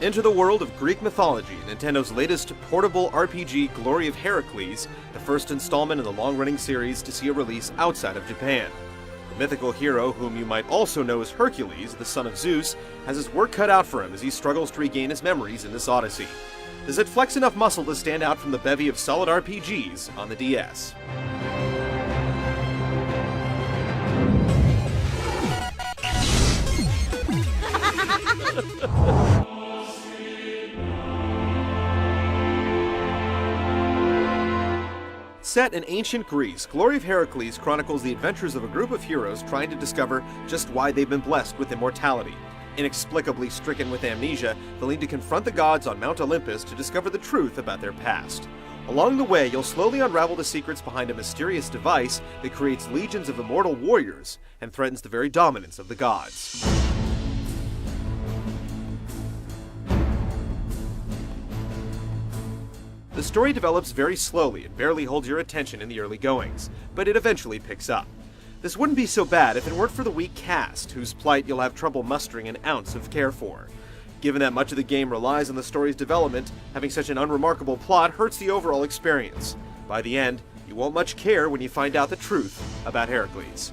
Enter the world of Greek mythology, Nintendo's latest portable RPG, Glory of Heracles, the first installment in the long-running series to see a release outside of Japan. The mythical hero, whom you might also know as Hercules, the son of Zeus, has his work cut out for him as he struggles to regain his memories in this odyssey. Does it flex enough muscle to stand out from the bevy of solid RPGs on the DS? Set in ancient Greece, Glory of Heracles chronicles the adventures of a group of heroes trying to discover just why they've been blessed with immortality. Inexplicably stricken with amnesia, they'll need to confront the gods on Mount Olympus to discover the truth about their past. Along the way, you'll slowly unravel the secrets behind a mysterious device that creates legions of immortal warriors and threatens the very dominance of the gods. The story develops very slowly and barely holds your attention in the early goings, but it eventually picks up. This wouldn't be so bad if it weren't for the weak cast, whose plight you'll have trouble mustering an ounce of care for. Given that much of the game relies on the story's development, having such an unremarkable plot hurts the overall experience. By the end, you won't much care when you find out the truth about Heracles.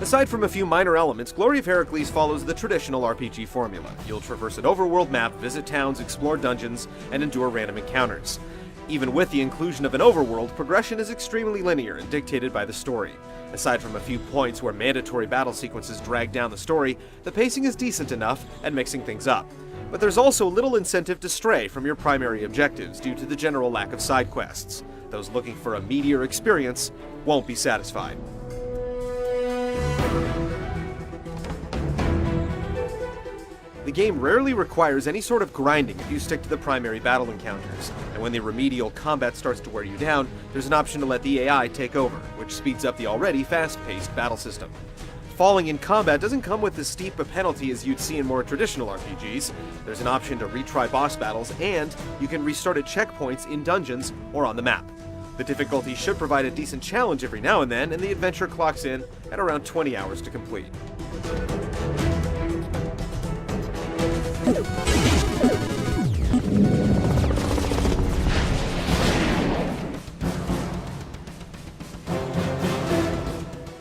Aside from a few minor elements, Glory of Heracles follows the traditional RPG formula. You'll traverse an overworld map, visit towns, explore dungeons, and endure random encounters. Even with the inclusion of an overworld, progression is extremely linear and dictated by the story. Aside from a few points where mandatory battle sequences drag down the story, the pacing is decent enough at mixing things up. But there's also little incentive to stray from your primary objectives due to the general lack of side quests. Those looking for a meatier experience won't be satisfied. The game rarely requires any sort of grinding if you stick to the primary battle encounters, and when the remedial combat starts to wear you down, there's an option to let the AI take over, which speeds up the already fast-paced battle system. Falling in combat doesn't come with as steep a penalty as you'd see in more traditional RPGs. There's an option to retry boss battles, and you can restart at checkpoints in dungeons or on the map. The difficulty should provide a decent challenge every now and then, and the adventure clocks in at around 20 hours to complete.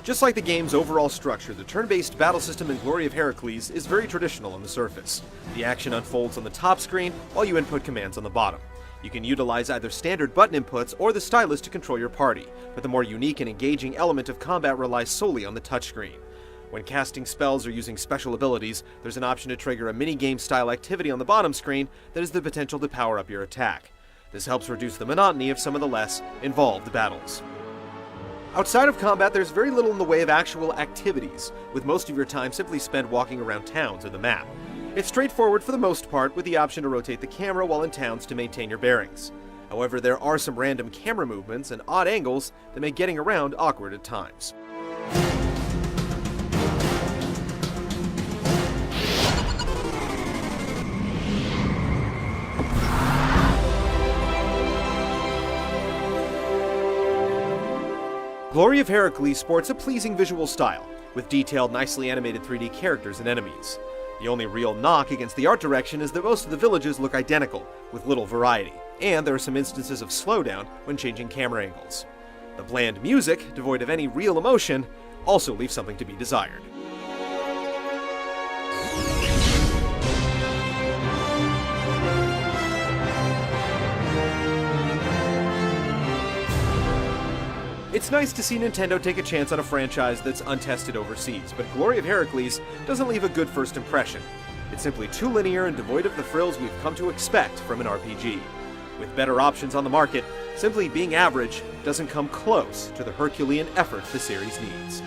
Just like the game's overall structure, the turn-based battle system in Glory of Heracles is very traditional on the surface. The action unfolds on the top screen, while you input commands on the bottom. You can utilize either standard button inputs or the stylus to control your party, but the more unique and engaging element of combat relies solely on the touchscreen. When casting spells or using special abilities, there's an option to trigger a minigame-style activity on the bottom screen that has the potential to power up your attack. This helps reduce the monotony of some of the less involved battles. Outside of combat, there's very little in the way of actual activities, with most of your time simply spent walking around towns or the map. It's straightforward for the most part, with the option to rotate the camera while in towns to maintain your bearings. However, there are some random camera movements and odd angles that make getting around awkward at times. Glory of Heracles sports a pleasing visual style, with detailed, nicely animated 3D characters and enemies. The only real knock against the art direction is that most of the villages look identical, with little variety, and there are some instances of slowdown when changing camera angles. The bland music, devoid of any real emotion, also leaves something to be desired. It's nice to see Nintendo take a chance on a franchise that's untested overseas, but Glory of Heracles doesn't leave a good first impression. It's simply too linear and devoid of the thrills we've come to expect from an RPG. With better options on the market, simply being average doesn't come close to the Herculean effort the series needs.